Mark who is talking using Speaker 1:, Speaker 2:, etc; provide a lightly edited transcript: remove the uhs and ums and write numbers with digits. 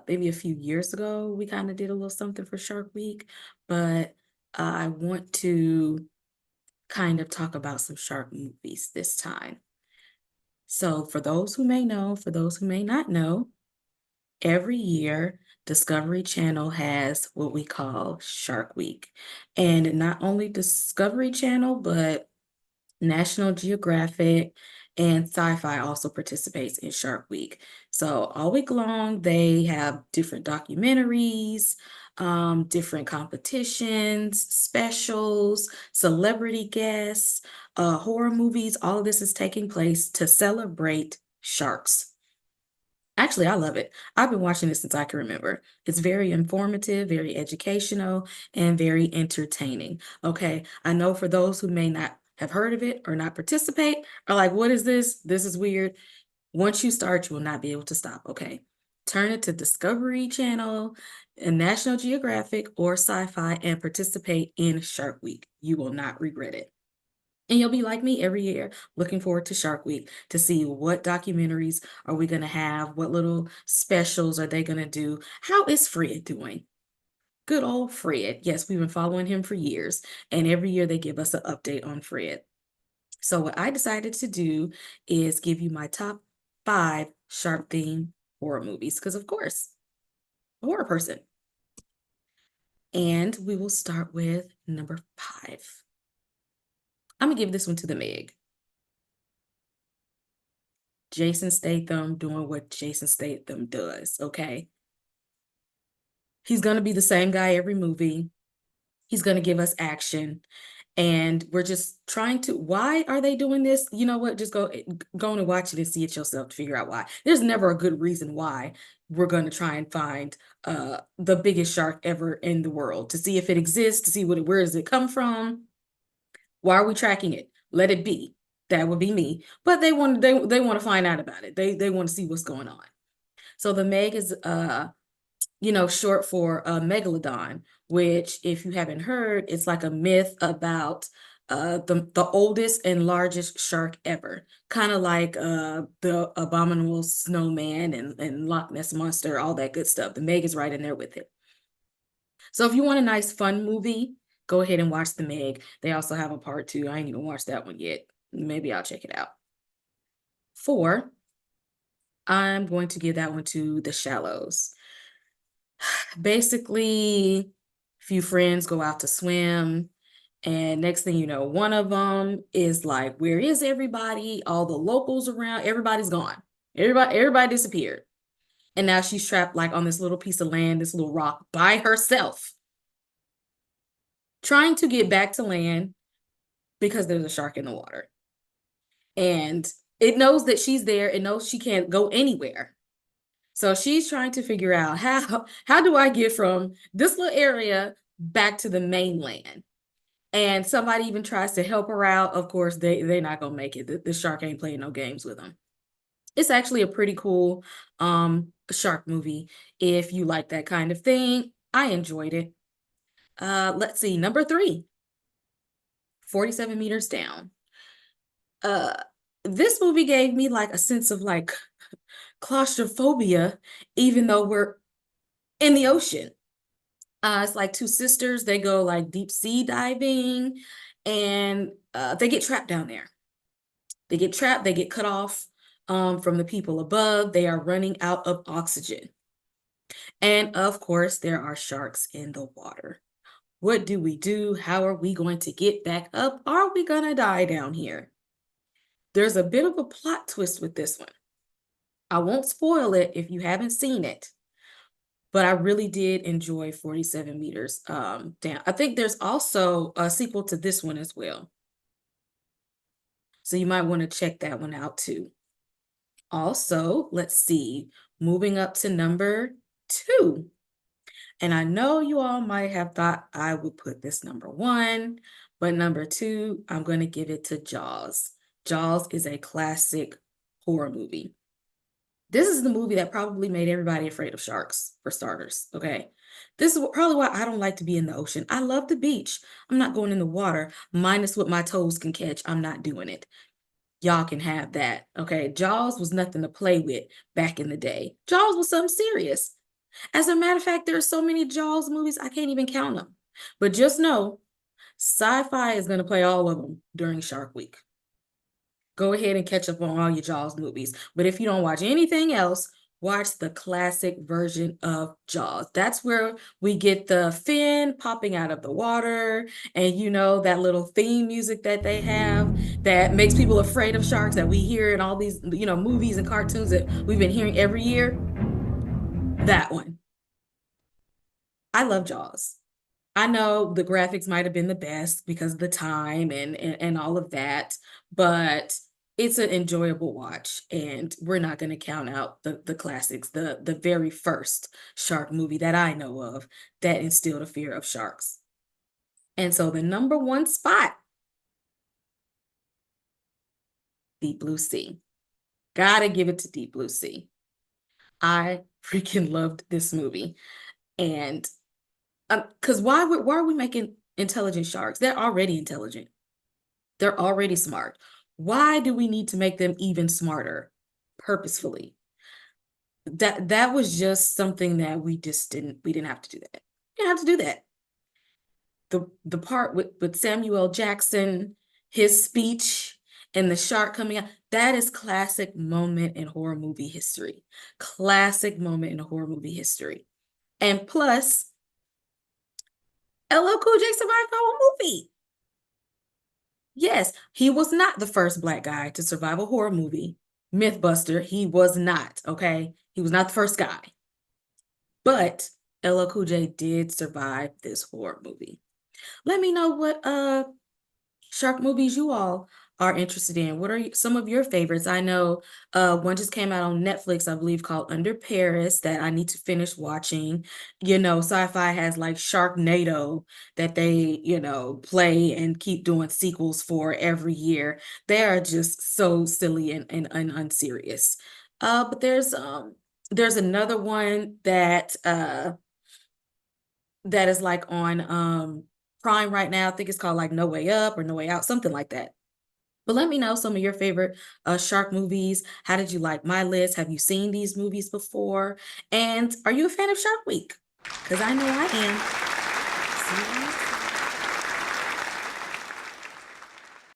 Speaker 1: maybe a few years ago, we kind of did a little something for Shark Week, but I want to kind of talk about some shark movies this time. So, for those who may know, for those who may not know, every year Discovery Channel has what we call Shark Week. And not only Discovery Channel, but National Geographic and Sci-Fi also participates in Shark Week. So all week long, they have different documentaries, different competitions, specials, celebrity guests, horror movies. All of this is taking place to celebrate sharks. Actually, I love it. I've been watching this since I can remember. It's very informative, very educational, and very entertaining. Okay, I know for those who may not have heard of it or not participate, are like, what is this? This is weird. Once you start, you will not be able to stop. Okay, turn it to Discovery Channel and National Geographic or Sci-Fi and participate in Shark Week. You will not regret it. And you'll be like me every year, looking forward to Shark Week to see what documentaries are we going to have, what little specials are they going to do, how is Fred doing? Good old Fred. Yes, we've been following him for years, and every year they give us an update on Fred. So what I decided to do is give you my top 5 shark theme horror movies, because of course, I'm a horror person. And we will start with number 5. I'm gonna give this one to the Meg. Jason Statham doing what Jason Statham does, okay? He's gonna be the same guy every movie. He's gonna give us action. And we're just trying to, why are they doing this? You know what? Just go on and watch it and see it yourself to figure out why. There's never a good reason why we're gonna try and find the biggest shark ever in the world, to see if it exists, to see where does it come from. Why are we tracking it? Let it be. That would be me. But they want to find out about it. They want to see what's going on. So the Meg is short for megalodon, which if you haven't heard, it's like a myth about the oldest and largest shark ever. Kind of like the abominable snowman and Loch Ness monster, all that good stuff. The Meg is right in there with it. So if you want a nice fun movie, go ahead and watch The Meg. They also have a part 2. I ain't even watched that one yet. Maybe I'll check it out. 4, I'm going to give that one to The Shallows. Basically, a few friends go out to swim, and next thing you know, one of them is like, where is everybody? All the locals around, everybody's gone. Everybody disappeared. And now she's trapped like on this little piece of land, this little rock by herself, trying to get back to land because there's a shark in the water. And it knows that she's there. It knows she can't go anywhere. So she's trying to figure out how do I get from this little area back to the mainland? And somebody even tries to help her out. Of course, they're not gonna make it. The shark ain't playing no games with them. It's actually a pretty cool shark movie. If you like that kind of thing, I enjoyed it. Let's see, number 3, 47 meters down. Uh, this movie gave me like a sense of like claustrophobia, even though we're in the ocean. It's like 2 sisters, they go like deep sea diving, and they get trapped down there. They get trapped, they get cut off from the people above. They are running out of oxygen. And of course, there are sharks in the water. What do we do? How are we going to get back up? Are we going to die down here? There's a bit of a plot twist with this one. I won't spoil it if you haven't seen it, but I really did enjoy 47 meters down. I think there's also a sequel to this one as well. So you might want to check that one out too. Also, let's see, moving up to number 2. And I know you all might have thought I would put this number 1, but number 2, I'm going to give it to Jaws. Jaws is a classic horror movie. This is the movie that probably made everybody afraid of sharks, for starters, okay? This is probably why I don't like to be in the ocean. I love the beach. I'm not going in the water, minus what my toes can catch. I'm not doing it. Y'all can have that, okay? Jaws was nothing to play with back in the day. Jaws was something serious. As a matter of fact, there are so many Jaws movies, I can't even count them. But just know, Sci-Fi is going to play all of them during Shark Week. Go ahead and catch up on all your Jaws movies. But if you don't watch anything else, watch the classic version of Jaws. That's where we get the fin popping out of the water, and you know that little theme music that they have that makes people afraid of sharks that we hear in all these, movies and cartoons that we've been hearing every year. That one. I love Jaws. I know the graphics might have been the best because of the time and all of that, but it's an enjoyable watch, and we're not going to count out the classics, the very first shark movie that I know of that instilled a fear of sharks. And so the number one spot, Deep Blue Sea. Gotta give it to Deep Blue Sea. I freaking loved this movie. And because why are we making intelligent sharks? They're already intelligent. They're already smart. Why do we need to make them even smarter purposefully? That was just something that we didn't have to do that. We didn't have to do that. The part with Samuel L. Jackson, his speech and the shark coming out, that is classic moment in horror movie history. Classic moment in horror movie history. And plus, LL Cool J survived the whole movie. Yes, he was not the first Black guy to survive a horror movie. Mythbuster, he was not, okay? He was not the first guy. But LL Cool J did survive this horror movie. Let me know what shark movies you all are interested in. What are some of your favorites? I know one just came out on Netflix, I believe, called Under Paris, that I need to finish watching. Sci-Fi has like Sharknado that they, play and keep doing sequels for every year. They are just so silly and unserious. But there's another one that is like on Prime right now. I think it's called like No Way Up or No Way Out, something like that. But let me know some of your favorite shark movies. How did you like my list? Have you seen these movies before? And are you a fan of Shark Week? Because I know I am. See you